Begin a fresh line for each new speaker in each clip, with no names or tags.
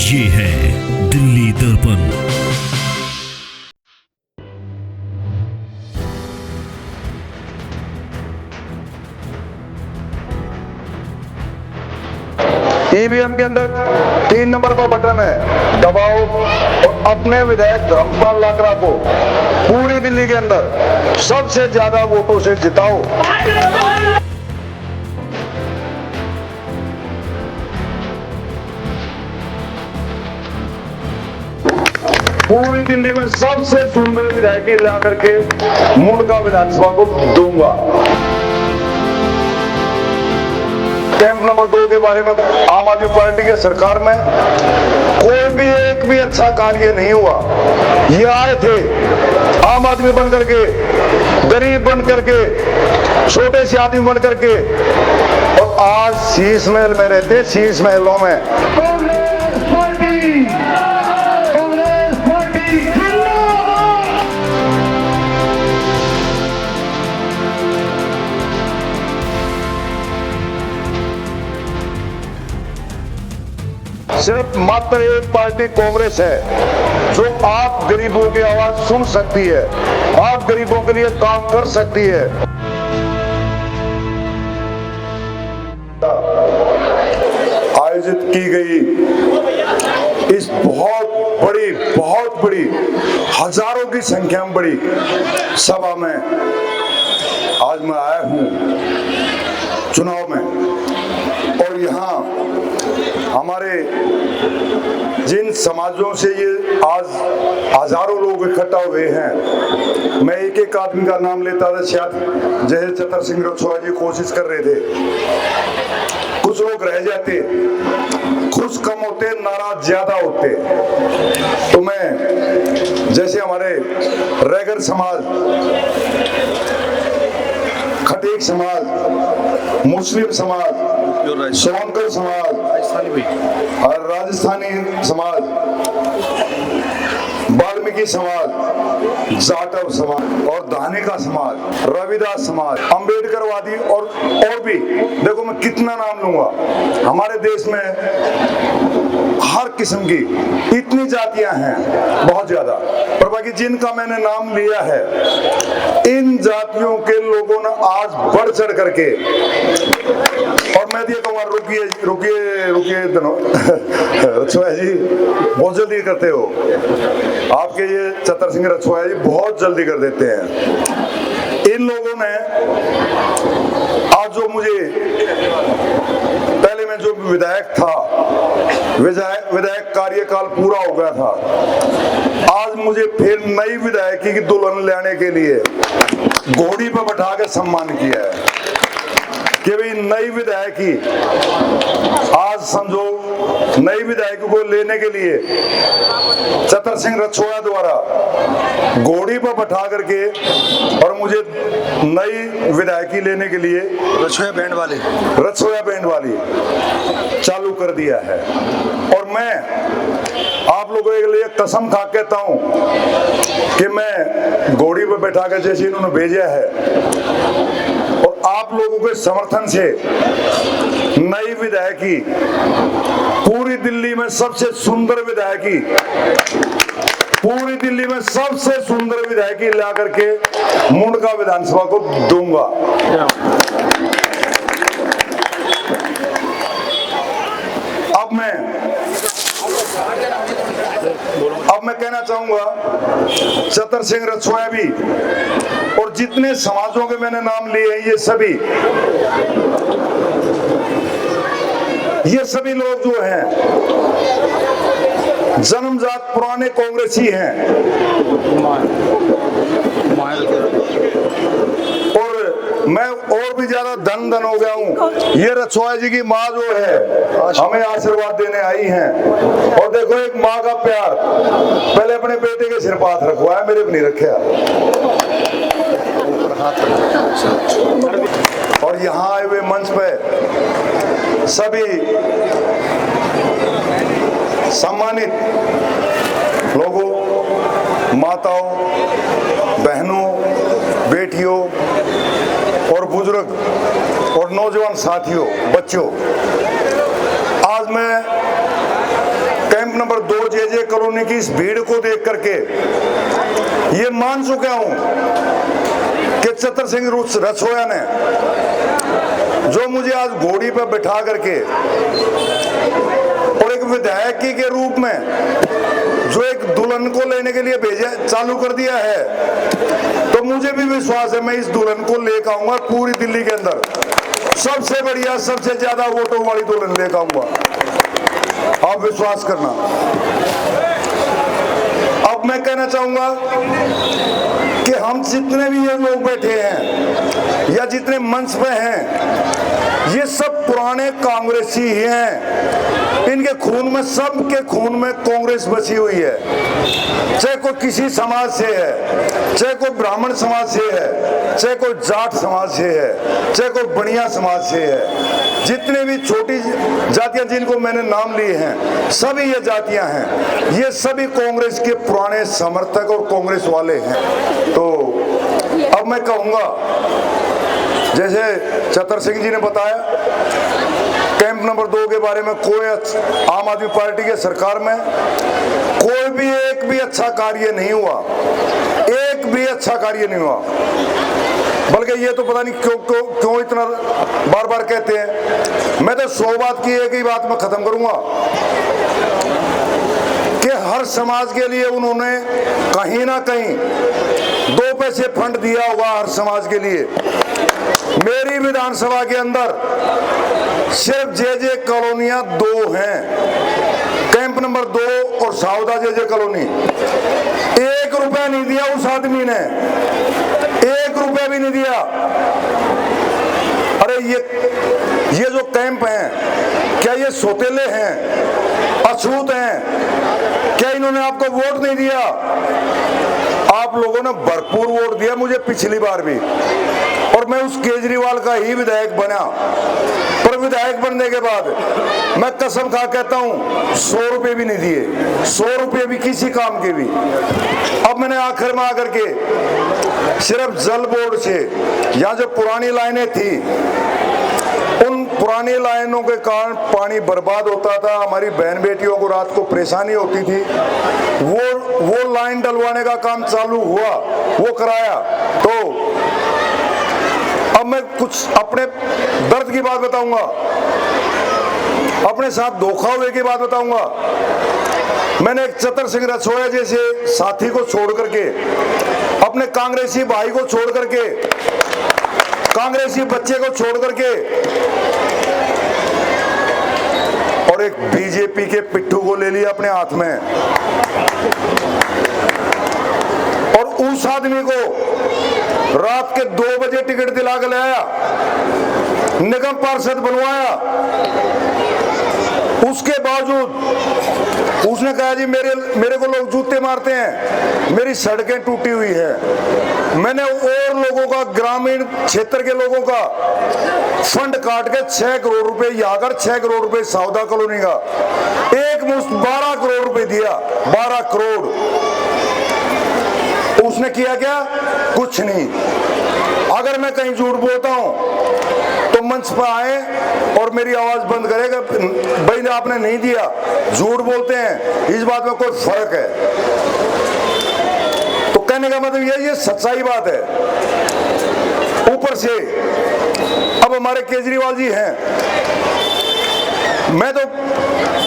ये है दिल्ली दर्पण।
ईवीएम के अंदर 3 नंबर का बटन है, दबाओ और अपने विधायक धर्मपाल लाकरा को पूरी दिल्ली के अंदर सबसे ज्यादा वोटों से जिताओ। पूरी दिल्ली में सबसे सुंदर विधायक ला करके मुंडका विधानसभा को दूंगा। कैंप नंबर 2 के बारे में, आम आदमी पार्टी के सरकार में कोई भी एक भी अच्छा कार्य नहीं हुआ। ये आए थे आम आदमी बन करके, गरीब बन करके, छोटे से आदमी बन करके, और आज शीश महल में रहते, शीश महलों में। कांग्रेस पार्टी, कांग्रेस पार्टी सिर्फ मात्र एक पार्टी कांग्रेस है जो आप गरीबों की आवाज सुन सकती है, आप गरीबों के लिए काम कर सकती है। आयोजित की गई इस बहुत बड़ी हजारों की संख्या में बड़ी सभा में आज मैं आया हूं चुनाव में, और यहाँ हमारे जिन समाजों से ये आज हजारों लोग इकट्ठा हुए हैं, मैं एक एक आदमी का नाम लेता था, शायद जैसे चतर सिंह रछोआ जी कोशिश कर रहे थे, कुछ लोग रह जाते, खुश कम होते, नाराज ज्यादा होते। तो मैं जैसे हमारे रैगर समाज, खटीक समाज, मुस्लिम समाज, सोनकर समाज और राजस्थानी समाज, वाल्मीकि समाज, जाटव समाज और धानिका समाज, रविदास समाज, अंबेडकरवादी और भी, देखो मैं कितना नाम लूंगा। हमारे देश में हर किस्म की इतनी जातियां हैं, बहुत ज्यादा, पर बाकी जिनका मैंने नाम लिया है, इन जातियों के लोगों ने आज बढ़ चढ़ करके, और मैं ये कहूँगा रुकिए रुकिए रुकिए रछोआ जी बहुत जल्दी करते हो, आपके ये चतर सिंह रछोआ जी बहुत जल्दी कर देते हैं। इन लोगों ने आज जो मुझे, पहले मैं जो विधायक था, विधायक कार्यकाल पूरा हो गया था, आज मुझे फिर नई विधायकी की दुल्हन लाने के लिए घोड़ी पर बैठा के सम्मान किया है कि भाई नई विधायकी, आज समझो नई विधायकी को लेने के लिए चतर सिंह रछोआ द्वारा घोड़ी पर बैठा करके और मुझे नई विधायकी लेने के लिए रछोआ बैंड वाली चालू कर दिया है। और मैं आप लोगों के लिए कसम खा कहता हूं कि मैं घोड़ी पर बैठा कर जैसे इन्होंने भेजा है, और आप लोगों के समर्थन से नई विधायकी, पूरी दिल्ली में सबसे सुंदर विधायकी, पूरी दिल्ली में सबसे सुंदर विधायकी ला करके मुंडका विधानसभा को दूंगा। अब मैं कहना चाहूंगा, चतर सिंह रछोआ भी और जितने समाजों के मैंने नाम लिए हैं, ये सभी लोग जो हैं जन्मजात पुराने कांग्रेसी हैं, और मैं और भी ज्यादा धन हो गया हूँ। ये रछोआ जी की माँ जो है हमें आशीर्वाद देने आई हैं, और देखो एक माँ का प्यार, पहले अपने बेटे के सिर पर हाथ रखवाया, मेरे पे नहीं रखा। और यहाँ आए हुए मंच पे सभी सम्मानित लोगों, माताओं, बहनों, बेटियों और बुजुर्ग और नौजवान साथियों, बच्चों, आज मैं कैंप नंबर 2 जे कॉलोनी की इस भीड़ को देख करके ये मान चुका हूं कि छतर सिंह रसोया ने जो मुझे आज घोड़ी पर बैठा करके और एक विधायक के रूप में जो एक दुल्हन को लेने के लिए भेजा चालू कर दिया है, तो मुझे भी विश्वास है मैं इस दुल्हन को लेकर आऊंगा पूरी दिल्ली के अंदर सबसे बढ़िया सबसे ज्यादा वोटों वाली दुल्हन लेकर आऊंगा, आप विश्वास करना। अब मैं कहना चाहूंगा कि हम जितने भी ये लोग बैठे हैं या जितने मंच पे हैं ये सब पुराने कांग्रेसी ही हैं, इनके खून में सबके खून में कांग्रेस बसी हुई है, चाहे कोई किसी समाज से है, चाहे कोई ब्राह्मण समाज से है, चाहे कोई जाट समाज से है, चाहे कोई बनिया समाज से है, जितने भी छोटी जातियां जिनको मैंने नाम लिए हैं सभी ये जातियां हैं, ये सभी कांग्रेस के पुराने समर्थक और कांग्रेस वाले हैं। तो अब मैं कहूंगा जैसे छतर सिंह जी ने बताया कैंप नंबर 2 के बारे में, कोई आम आदमी पार्टी के सरकार में कोई भी एक भी अच्छा कार्य नहीं हुआ, एक भी अच्छा कार्य नहीं हुआ, बल्कि ये तो पता नहीं क्यों इतना बार बार कहते हैं। मैं तो 100 बात की एक ही बात में खत्म करूंगा कि हर समाज के लिए उन्होंने कहीं ना कहीं 2 पैसे फंड दिया होगा हर समाज के लिए। मेरी विधानसभा के अंदर सिर्फ जे कॉलोनियां 2 हैं, कैंप नंबर 2 और सावदा जे कॉलोनी। 1 रुपया नहीं दिया उस आदमी ने, 1 रुपया भी नहीं दिया। अरे ये जो कैंप हैं क्या ये सौतेले हैं, अछूत हैं? क्या इन्होंने आपको वोट नहीं दिया? आप लोगों ने भरपूर वोट दिया मुझे पिछली बार भी, और मैं उस केजरीवाल का ही विधायक बना। पर विधायक बनने के बाद मैं कसम खा कहता हूं 100 रुपए भी नहीं दिए, 100 रुपए भी किसी काम के भी। अब मैंने आखिर में आकर के सिर्फ जल बोर्ड से यहाँ जो पुरानी लाइनें थी उन पुरानी लाइनों के कारण पानी बर्बाद होता था, हमारी बहन बेटियों को रात को परेशानी होती थी, वो लाइन डलवाने का काम चालू हुआ, वो कराया। तो अब मैं कुछ अपने दर्द की बात बताऊंगा, अपने साथ धोखा हुए की बात बताऊंगा। मैंने एक छतर सिंह रसोया जैसे साथी को छोड़ करके, अपने कांग्रेसी भाई को छोड़ करके, कांग्रेसी बच्चे को छोड़ करके और एक बीजेपी के पिट्ठू को ले लिया अपने हाथ में, और उस आदमी को रात के 2 बजे टिकट दिला कर लाया, निगम पार्षद बनवाया। उसके बावजूद उसने कहा जी मेरे को लोग जूते मारते हैं, मेरी सड़कें टूटी हुई है। मैंने और लोगों का, ग्रामीण क्षेत्र के लोगों का फंड काट के 6 करोड़ रुपए यहाँ कर, 6 करोड़ रुपए सावदा कॉलोनी का, एक मुश्त 12 करोड़ रुपए दिया, 12 करोड़। उसने किया क्या? कुछ नहीं। अगर मैं कहीं झूठ बोलता हूं तो मंच पर आए और मेरी आवाज बंद करेगा, भाई आपने नहीं दिया, झूठ बोलते हैं, इस बात में कोई फर्क है? तो कहने का मतलब ये सच्चाई बात है। ऊपर से अब हमारे केजरीवाल जी हैं,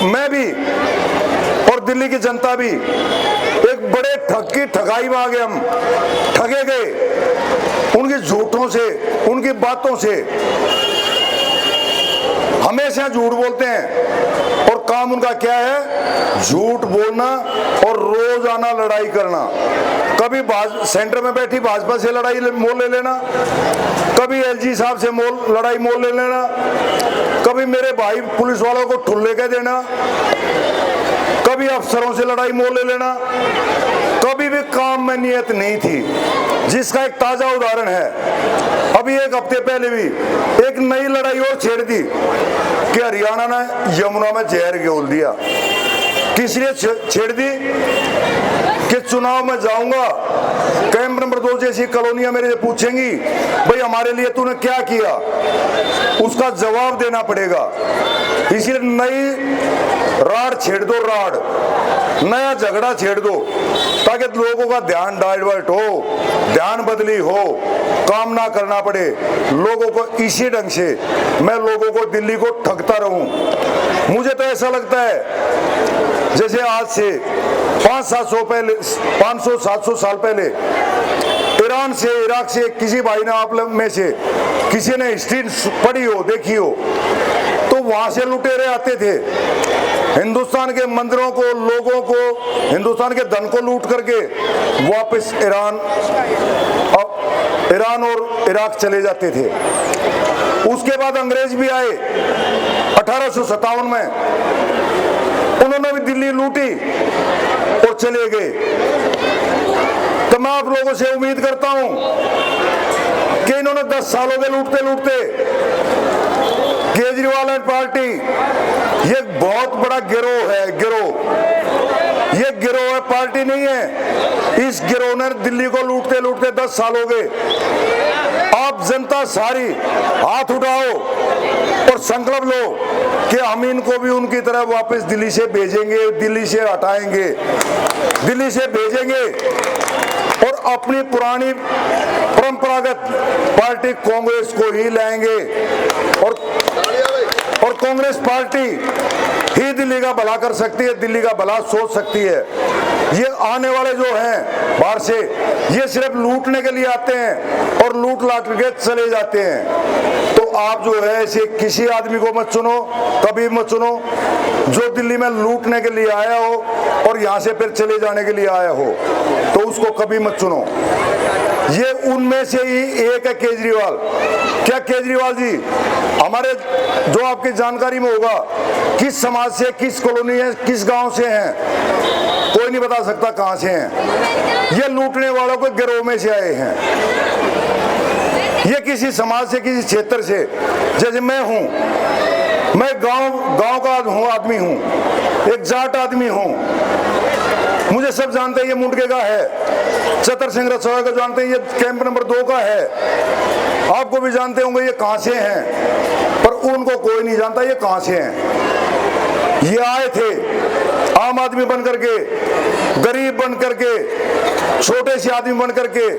मैं भी और दिल्ली की जनता भी एक बड़े ठग की ठगाई में आ गए, हम ठगे गए उनके झूठों से, उनकी बातों से। हमेशा झूठ बोलते हैं और काम उनका क्या है? झूठ बोलना और रोजाना लड़ाई करना। कभी सेंटर में बैठी भाजपा से लड़ाई मोल ले लेना, कभी एलजी साहब से लड़ाई मोल ले लेना, कभी मेरे भाई पुलिस वालों को ठुल्ले कह देना, कभी अफसरों से लड़ाई मोल ले लेना। कभी भी काम में नियत नहीं थी, जिसका एक ताजा उदाहरण है। अभी 1 हफ्ते पहले भी एक नई लड़ाई और छेड़ दी कि हरियाणा ने यमुना में जहर घोल दिया। किस लिए छेड़ दी? कि चुनाव में जाऊंगा, कैंप नंबर 2 जैसी कॉलोनियां मेरे से पूछेंगी भाई हमारे लिए तूने क्या किया, उसका जवाब देना पड़ेगा। इसलिए नई राड छेड़ दो, राड नया झगड़ा छेड़ दो, ताकि लोगों का ध्यान डाइवर्ट हो, ध्यान बदली हो, काम ना करना पड़े लोगों को। इसी ढंग से मैं लोगों को दिल्ली को ठगता रहूं। मुझे तो ऐसा लगता है जैसे आज से 500-700 साल पहले ईरान से, इराक से किसी भाई ने आप में से किसी ने हिस्ट्री पढ़ी हो, देखी हो, तो वहां से लुटेरे आते थे, हिंदुस्तान के मंदिरों को, लोगों को, हिंदुस्तान के धन को लूट करके वापस ईरान और इराक चले जाते थे। उसके बाद अंग्रेज भी आए 1857 में, उन्होंने भी दिल्ली लूटी और चले गए। तो मैं आप लोगों से उम्मीद करता हूं कि इन्होंने 10 सालों के लूटते लूटते केजरीवाल एंड पार्टी, ये बहुत बड़ा गिरोह है, गिरोह, ये गिरोह है, पार्टी नहीं है। इस गिरोह ने दिल्ली को लूटते लूटते 10 साल हो गए। आप जनता सारी हाथ उठाओ और संकल्प लो कि हम इनको भी उनकी तरह वापस दिल्ली से भेजेंगे, दिल्ली से हटाएंगे, दिल्ली से भेजेंगे और अपनी पुरानी परंपरागत पार्टी कांग्रेस को ही लाएंगे और कांग्रेस पार्टी ही दिल्ली का भला कर सकती है, दिल्ली का भला सोच सकती है। ये आने वाले जो हैं बाहर से, ये सिर्फ लूटने के लिए आते हैं और लूट लाट के चले जाते हैं। तो आप जो है ऐसे किसी आदमी को मत चुनो, कभी मत चुनो जो दिल्ली में लूटने के लिए आया हो और यहाँ से फिर चले जाने के लिए आया हो, तो उसको कभी मत चुनो। ये उनमें से ही एक है केजरीवाल। क्या केजरीवाल जी हमारे जो आपकी जानकारी में होगा किस समाज से, किस कॉलोनी है, किस गांव से हैं, कोई नहीं बता सकता कहां से हैं। ये लूटने वालों के गिरोह में से आए हैं। ये किसी समाज से, किसी क्षेत्र से, जैसे मैं हूं, मैं गांव का हूं, आदमी हूं, एक जाट आदमी हूं, मुझे सब जानते हैं ये मुंडके का है, चतर सिंह रसोई को जानते हैं ये कैंप नंबर 2 का है, आपको भी जानते होंगे ये कहां से हैं, पर उनको कोई नहीं जानता ये कहां से हैं। ये आए थे आम आदमी बन करके, गरीब बन करके, छोटे से आदमी बन करके,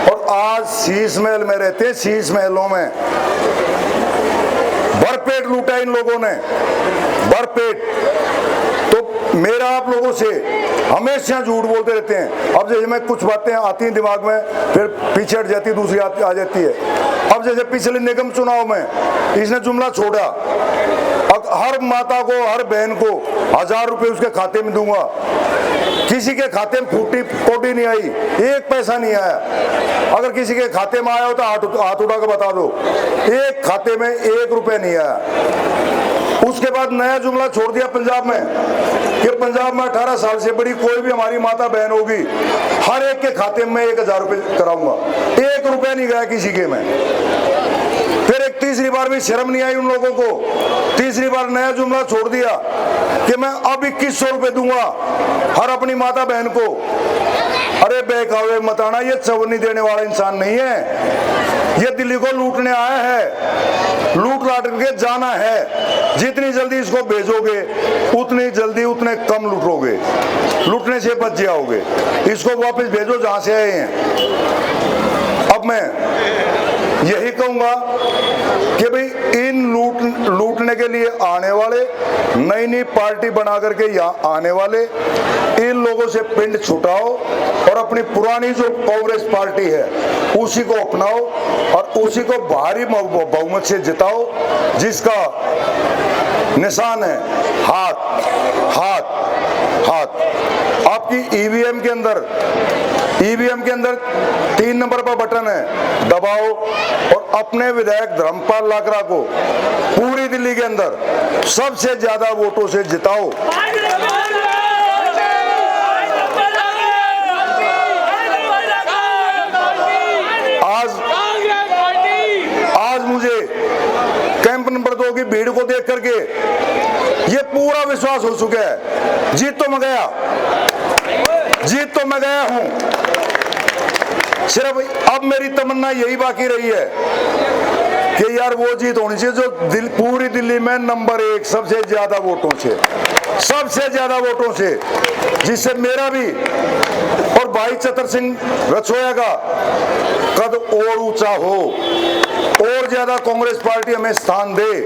और आज शीश महल में रहते हैं। शीश महलों में भरपेट लूटा इन लोगों ने, भरपेट। तो मेरा आप लोगों से, हमेशा झूठ बोलते रहते हैं। अब जैसे मैं कुछ बातें आती हैं दिमाग में, फिर पीछे हट जाती, दूसरी आ जाती है। अब जैसे पिछले निगम चुनाव में इसने जुमला छोड़ा, अब हर माता को, हर बहन को 1000 रुपए उसके खाते में दूंगा। किसी के खाते में फूटी कोटी नहीं आई, एक पैसा नहीं आया। अगर किसी के खाते में आया हो तो हाथ उठा के बता दो, एक खाते में 1 रुपए नहीं आया। उसके बाद नया जुमला छोड़ दिया पंजाब में कि पंजाब में 18 साल से बड़ी कोई भी हमारी माता बहन होगी, हर एक के खाते में 1000 रुपए कराऊंगा। 1 रुपया नहीं गया किसी के में। फिर एक तीसरी बार भी शर्म नहीं आई उन लोगों को, तीसरी बार नया जुमला छोड़ दिया कि मैं अब 2100 रुपए दूंगा हर अपनी माता बहन को। अरे बहकावे मत आना, ये चवन्नी देने वाला इंसान नहीं है, ये दिल्ली को लूटने आया है, लूट लाट के जाना है। जितनी जल्दी इसको भेजोगे उतनी जल्दी उतने कम लूटोगे, लूटने से बच जाओगे। इसको वापस भेजो जहां से आए हैं। अब मैं यही कहूंगा कि भाई इन लूटने के लिए आने वाले, नई नई पार्टी बना करके यहाँ आने वाले इन लोगों से पिंड छुटाओ और अपनी पुरानी जो कांग्रेस पार्टी है उसी को अपनाओ और उसी को भारी बहुमत से जिताओ, जिसका निशान है हाथ, हाथ, हाथ। आपकी ईवीएम के अंदर 3 नंबर पर बटन है, दबाओ और अपने विधायक धर्मपाल लाकरा को पूरी दिल्ली के अंदर सबसे ज्यादा वोटों से जिताओ। आज मुझे कैंप नंबर 2 की भीड़ को देख करके ये पूरा विश्वास हो चुका है, जीत तो मैं गया हूं। सिर्फ अब मेरी तमन्ना यही बाकी रही है कि यार वो जीत होनी चाहिए जो पूरी दिल्ली में नंबर 1 सबसे ज्यादा वोटों से, सबसे ज्यादा वोटों से, जिससे मेरा भी और भाई चतर सिंह रछोया का कद और ऊंचा हो, और ज्यादा कांग्रेस पार्टी हमें स्थान दे,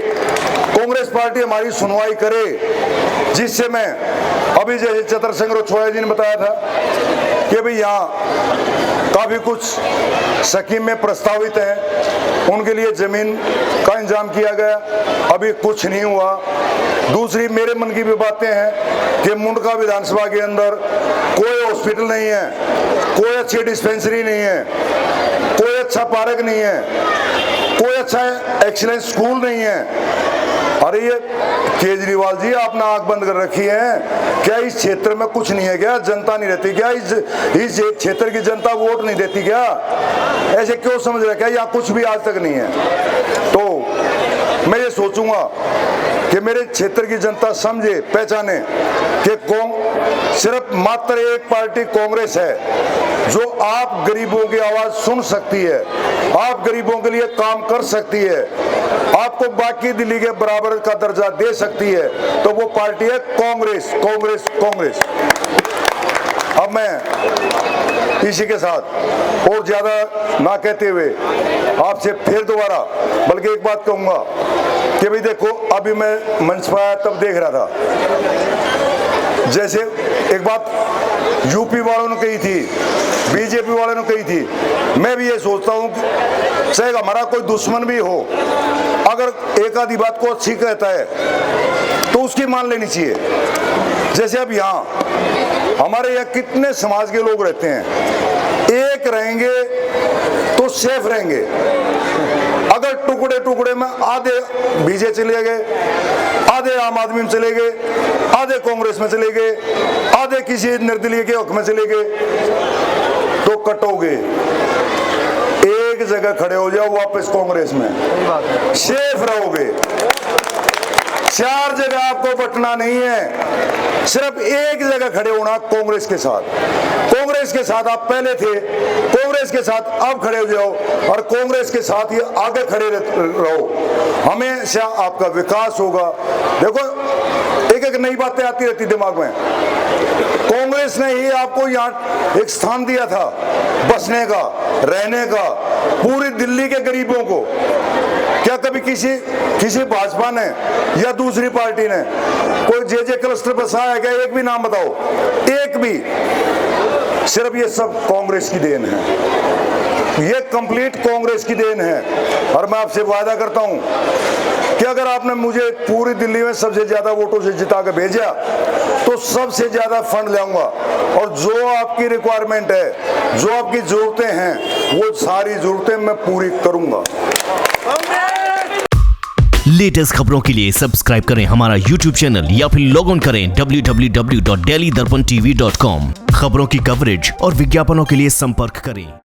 कांग्रेस पार्टी हमारी सुनवाई करे, जिससे मैं अभी जैसे चतर सिंह रछोया जी ने बताया था कि भाई यहाँ काफी कुछ स्कीम में प्रस्तावित है, उनके लिए जमीन का इंतजाम किया गया, अभी कुछ नहीं हुआ। दूसरी मेरे मन की भी बातें हैं कि मुंडका विधानसभा के अंदर कोई हॉस्पिटल नहीं है, कोई अच्छी डिस्पेंसरी नहीं है, कोई अच्छा पार्क नहीं है, कोई अच्छा एक्सीलेंस स्कूल नहीं है। अरे ये केजरीवाल जी आपने आंख बंद कर रखी है क्या? इस क्षेत्र में कुछ नहीं है क्या? जनता नहीं रहती क्या? इस क्षेत्र की जनता वोट नहीं देती क्या? ऐसे क्यों समझ रहे क्या? यहाँ कुछ भी आज तक नहीं है। तो मैं ये सोचूंगा कि मेरे क्षेत्र की जनता समझे, पहचाने कि सिर्फ मात्र एक पार्टी कांग्रेस है जो आप गरीबों की आवाज सुन सकती है, आप गरीबों के लिए काम कर सकती है, आपको बाकी दिल्ली के बराबर का दर्जा दे सकती है, तो वो पार्टी है कांग्रेस, कांग्रेस, कांग्रेस। अब मैं इसी के साथ और ज्यादा ना कहते हुए आपसे फिर दोबारा बल्कि एक बात कहूंगा कि भाई देखो, अभी मैं मंच पर आया तब देख रहा था, जैसे एक बात यूपी वालों ने कही थी, बीजेपी वालों ने कही थी, मैं भी ये सोचता हूँ कि चाहे हमारा कोई दुश्मन भी हो, अगर एक आधी बात को अच्छी कहता है तो उसकी मान लेनी चाहिए। जैसे अब यहाँ हमारे यहाँ कितने समाज के लोग रहते हैं, एक रहेंगे तो सेफ रहेंगे। अगर टुकड़े टुकड़े में आधे बीजेपी चले गए, आधे आम आदमी में चले गए, आधे कांग्रेस में चले गए, आधे किसी निर्दलीय के हक में चले गए, तो कटोगे। एक जगह खड़े हो जाओ वापस कांग्रेस में, सेफ रहोगे। 4 जगह आपको बटना नहीं है, सिर्फ एक जगह खड़े होना कांग्रेस के साथ। कांग्रेस के साथ आप पहले थे, कांग्रेस के साथ अब खड़े हो जाओ और कांग्रेस के साथ ही आगे खड़े रहो, हमेशा आपका विकास होगा। देखो एक एक नई बातें आती रहती दिमाग में। कांग्रेस ने ही आपको यहाँ एक स्थान दिया था बसने का, रहने का, पूरी दिल्ली के गरीबों को। क्या कभी किसी भाजपा ने या दूसरी पार्टी ने कोई जे क्लस्टर बसाया है क्या? एक भी नाम बताओ, एक भी। सिर्फ ये सब कांग्रेस की देन है, ये कंप्लीट कांग्रेस की देन है। और मैं आपसे वादा करता हूं कि अगर आपने मुझे पूरी दिल्ली में सबसे ज्यादा वोटों से जिता के भेजा तो सबसे ज्यादा फंड ले आऊंगा, और जो आपकी रिक्वायरमेंट है, जो आपकी जरूरतें हैं, वो सारी जरूरतें मैं पूरी करूंगा।
लेटेस्ट खबरों के लिए सब्सक्राइब करें हमारा YouTube चैनल या फिर लॉग ऑन करें www.delhidarpantv.com। खबरों की कवरेज और विज्ञापनों के लिए संपर्क करें।